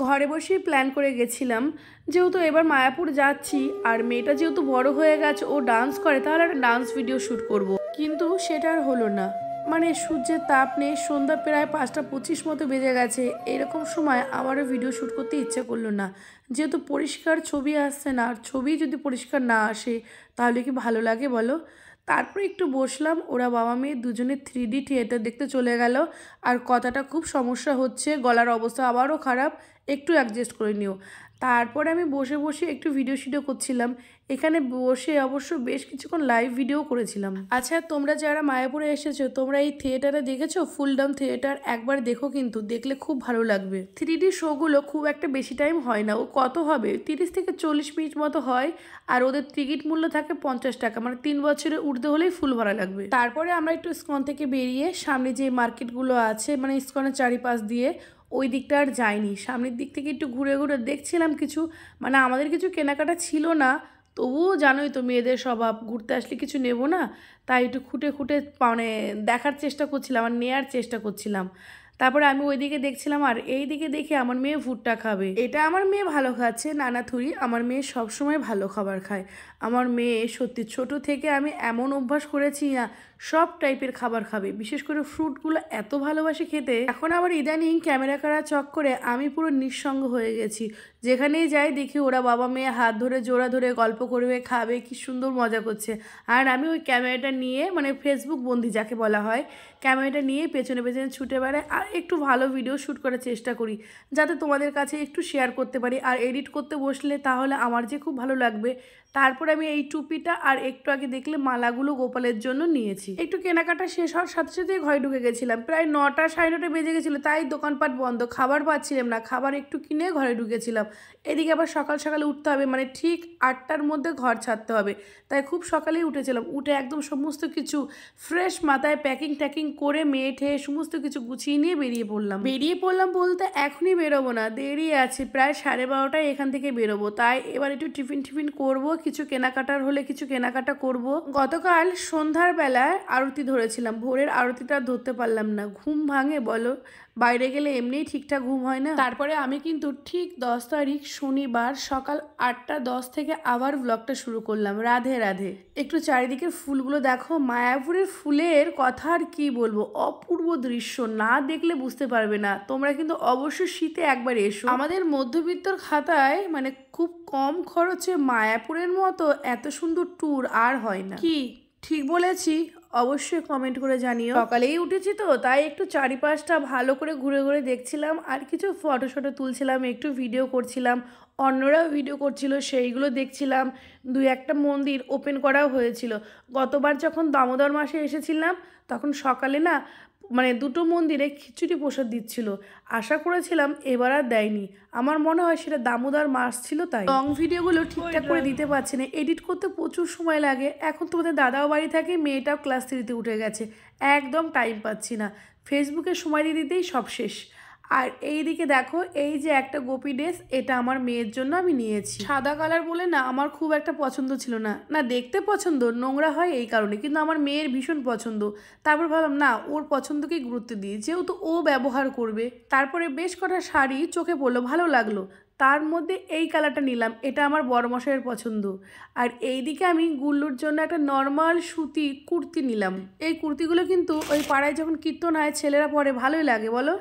ঘরে বসেই প্ল্যান করে গেছিলাম, যেহেতু এবার মায়াপুর যাচ্ছি আর মেয়েটা যেহেতু বড় হয়ে গেছে, ও ডান্স করে, তাহলে একটা ডান্স ভিডিও শ্যুট করব। কিন্তু সেটা আর হলো না। মানে সূর্যের তাপ নেই, সন্ধ্যা প্রায় 5:25 মতো বেজে গেছে। এরকম সময় আমারও ভিডিও শ্যুট করতে ইচ্ছে করলো না, যেহেতু পরিষ্কার ছবি আসছে না। আর ছবি যদি পরিষ্কার না আসে তাহলে কি ভালো লাগে বলো? তারপরে একটু বসলাম, ওরা বাবা মেয়ে দুজনে 3D থিয়েটার দেখতে চলে গেল। আর কথাটা খুব সমস্যা হচ্ছে, গলার অবস্থা আবারও খারাপ, একটু অ্যাডজাস্ট করে নিও। তারপরে আমি বসে বসে একটু ভিডিও করছিলাম। এখানে বসে অবশ্য বেশ কিছুক্ষণ লাইভ ভিডিও করেছিলাম। আচ্ছা, তোমরা যারা মায়াপুরে এসেছো, তোমরা এই থিয়েটারে দেখেছো? ফুলডাউন থিয়েটার একবার দেখো, কিন্তু দেখলে খুব ভালো লাগবে। 3D শোগুলো খুব একটা বেশি টাইম হয় না, ও কত হবে 30 থেকে 40 মিনিট মতো হয়। আর ওদের টিকিট মূল্য থাকে 50 টাকা, মানে 3 বছরের ঊর্ধ্বে হলেই ফুল ভরা লাগবে। তারপরে আমরা একটু ইস্কন থেকে বেরিয়ে সামনে যে মার্কেটগুলো আছে, মানে ইস্কনের চারিপাশ দিয়ে, ওই দিকটা আর যাইনি। সামনের দিক থেকে একটু ঘুরে ঘুরে দেখছিলাম কিছু, মানে আমাদের কিছু কেনাকাটা ছিল না, তবুও জানোই তো মেয়েদের স্বভাব, ঘুরতে আসলে কিছু নেব না, তাই একটু খুঁটে খুঁটে মানে দেখার চেষ্টা করছিলাম আর নেয়ার চেষ্টা করছিলাম। তারপরে আমি ওই দিকে দেখছিলাম, আর এই দিকে দেখে আমার মেয়ে ভুট্টা খাবে। এটা আমার মেয়ে ভালো খাচ্ছে, নানা থুরি। আমার মেয়ে সবসময় ভালো খাবার খায়। আমার মেয়ে সত্যি ছোট থেকে আমি এমন অভ্যাস করেছি না, সব টাইপের খাবার খাবে, বিশেষ করে ফ্রুটগুলো এত ভালোবাসে খেতে। এখন আবার ইদানিং ক্যামেরা করা চক্করে আমি পুরো নিঃসঙ্গ হয়ে গেছি। যেখানেই যাই দেখি ওরা বাবা মেয়ে হাত ধরে জোড়া ধরে গল্প করবে, খাবে, কি সুন্দর মজা করছে। আর আমি ওই ক্যামেরাটা নিয়ে, মানে ফেসবুক বন্দি যাকে বলা হয়, ক্যামেরাটা নিয়ে পেছনে পেছনে ছুটে বেড়াই আর একটু ভালো ভিডিও শ্যুট করার চেষ্টা করি, যাতে তোমাদের কাছে একটু শেয়ার করতে পারি। আর এডিট করতে বসলে তাহলে আমার যে খুব ভালো লাগবে। তারপর আমি এই টুপিটা আর একটু আগে দেখলে মালাগুলো গোপালের জন্য নিয়েছি। একটু কেনাকাটা শেষ হওয়ার সাথে সাথে ঘরে ঢুকে গেছিলাম। প্রায় 9টা 9:30 বেজে গেছিলো, তাই দোকানপাট বন্ধ, খাবার পাচ্ছিলাম না। খাবার একটু কিনে ঘরে ঢুকেছিলাম। এদিকে আবার সকাল সকালে উঠতে হবে, মানে ঠিক 8টার মধ্যে ঘর ছাড়তে হবে, তাই খুব সকালেই উঠেছিলাম। উঠে একদম সমস্ত কিছু ফ্রেশ মাথায় প্যাকিং করে মেয়ে ঠেয়ে সমস্ত কিছু গুছিয়ে নিয়ে বেরিয়ে পড়লাম বলতে এখনই বেরোবো না, দেরি আছে, প্রায় 12:30টায় এখান থেকে বেরোবো। তাই এবার একটু টিফিন করবো, কিছু কেনাকাটার হলে কিছু কেনাকাটা করব। গতকাল সন্ধ্যার বেলায় আরতি ধরেছিলাম, ভোরের আরতিটা ধরতে পারলাম না। ঘুম ভাঙে বলো? বাইরে গেলে এমনিই ঠিকঠাক ঘুম হয় না। তারপরে আমি কিন্তু ঠিক 10 তারিখ শনিবার সকাল 8:10 থেকে আবার ব্লগটা শুরু করলাম। রাধে রাধে। একটু চারিদিকের ফুলগুলো দেখো, মায়াপুরের ফুলের কথা আর কি বলবো, অপূর্ব দৃশ্য, না দেখলে বুঝতে পারবে না। তোমরা কিন্তু অবশ্যই শীতে একবার এসো। আমাদের মধ্যবিত্তর খাতায় মানে খুব কম খরচে মায়াপুরের মতো এত সুন্দর ট্যুর আর হয় না। কি ঠিক বলেছি? অবশ্যই কমেন্ট করে জানিও। সকালেই উঠেছি তো, তাই একটু চারিপাশটা ভালো করে ঘুরে ঘুরে দেখছিলাম, আর কিছু ফটো তুলছিলাম, একটু ভিডিও করছিলাম, অন্যরাও ভিডিও করছিল, সেইগুলো দেখছিলাম। 2-1টা মন্দির ওপেন করাও হয়েছিল। গতবার যখন দামোদর মাসে এসেছিলাম, তখন সকালে না মানে 2টো মন্দিরে খিচুড়ি প্রসাদ দিচ্ছিল। আশা করেছিলাম এবার আর দেয়নি। আমার মনে হয় সেটা দামোদর মাস ছিল, তাই লং ভিডিওগুলো ঠিকঠাক করে দিতে পারছি না, এডিট করতে প্রচুর সময় লাগে। এখন তোমাদের দাদাও বাড়ি থাকে, মেয়েটাও ক্লাস 3-তে উঠে গেছে, একদম টাইম পাচ্ছি না। ফেসবুকে সময় দিয়ে দিতেই সব শেষ। আর এই দিকে দেখো, এই যে একটা গোপী ড্রেস, এটা আমার মেয়ের জন্য আমি নিয়েছি। সাদা কালার বলে না আমার খুব একটা পছন্দ ছিল না, দেখতে পছন্দ, নোংরা হয় এই কারণে, কিন্তু আমার মেয়ের ভীষণ পছন্দ। তারপর ভাবলাম না, ওর পছন্দকেই গুরুত্ব দিই, যেহেতু ও ব্যবহার করবে। তারপরে বেশ কটা শাড়ি চোখে পড়লো, ভালো লাগলো, তার মধ্যে এই কালারটা নিলাম, এটা আমার বড়মশাইয়ের পছন্দ। আর এই দিকে আমি গুল্লুর জন্য একটা নর্মাল সুতি কুর্তি নিলাম। এই কুর্তিগুলো কিন্তু ওই পাড়ায় যখন কীর্তন হয় ছেলেরা পরে, ভালোই লাগে বলো।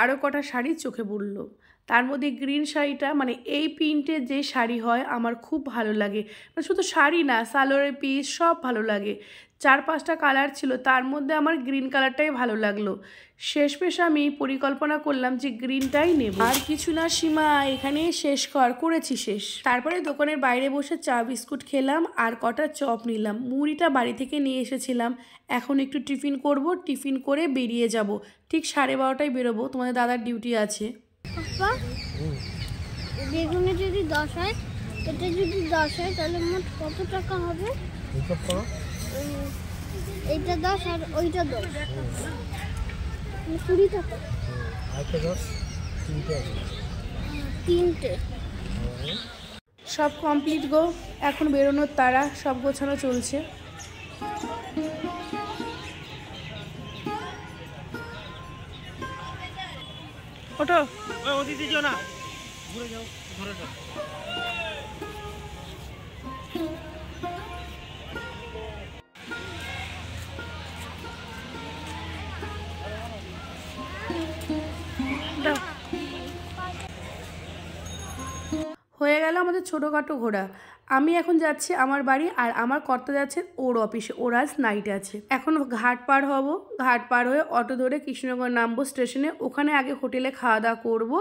আরও কটা শাড়ি চোখে পড়লো, তার মধ্যে গ্রিন শাড়িটা, মানে এই প্রিন্টের যে শাড়ি হয় আমার খুব ভালো লাগে। মানে শুধু শাড়ি না, সালোয়ারের পিস সব ভালো লাগে। 4-5টা কালার ছিল, তার মধ্যে আমার গ্রিন কালারটাই ভালো লাগলো। শেষমেশ আমি পরিকল্পনা করলাম যে গ্রিনটাই নেব। আর কিছু না সীমা, এখানে করেছি শেষ। তারপরে দোকানের বাইরে বসে চা বিস্কুট খেলাম আর কটা চপ নিলাম। মুড়িটা বাড়ি থেকে নিয়ে এসেছিলাম। এখন একটু টিফিন করব, টিফিন করে বেরিয়ে যাব। ঠিক 12:30টায় বেরোবো, তোমাদের দাদার ডিউটি আছে। বেগুনে যদি 10 হয়, এটা যদি 10 হয়, তাহলে মোট কত টাকা হবে? এইটা 10 আর ওইটা 10, 20 টাকা। তিনটে সব কমপ্লিট গো, এখন বেরোনোর তারা, সব গোছানো চলছে। ওঠো। ওদিকে যেও না, ঘুরে যাও, ধরে যাও। হয়ে গেল আমাদের ছোটোখাটো ঘোরা। আমি এখন যাচ্ছি আমার বাড়ি, আর আমার কর্তা যাচ্ছে ওর অফিসে, ওর আজ নাইট আছে। এখন ঘাট পার হব, ঘাট পার হয়ে অটো ধরে কৃষ্ণনগর নামবো স্টেশনে। ওখানে আগে হোটেলে খাওয়া দাওয়া করবো,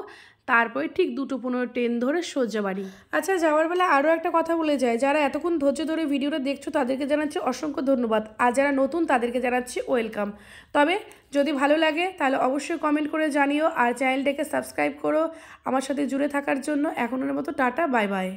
তারপরে ঠিক 2:15 ট্রেন ধরে সোজা বাড়ি। আচ্ছা, যাওয়ার বেলা আরও একটা কথা বলে যায়, যারা এতক্ষণ ধৈর্য ধরে ভিডিওটা দেখছো তাদেরকে জানাচ্ছি অসংখ্য ধন্যবাদ, আর যারা নতুন তাদেরকে জানাচ্ছি ওয়েলকাম। তবে যদি ভালো লাগে তাহলে অবশ্যই কমেন্ট করে জানিও, আর চ্যানেলটাকে সাবস্ক্রাইব করো আমার সাথে জুড়ে থাকার জন্য। এখনের মতো টাটা, বাই বাই।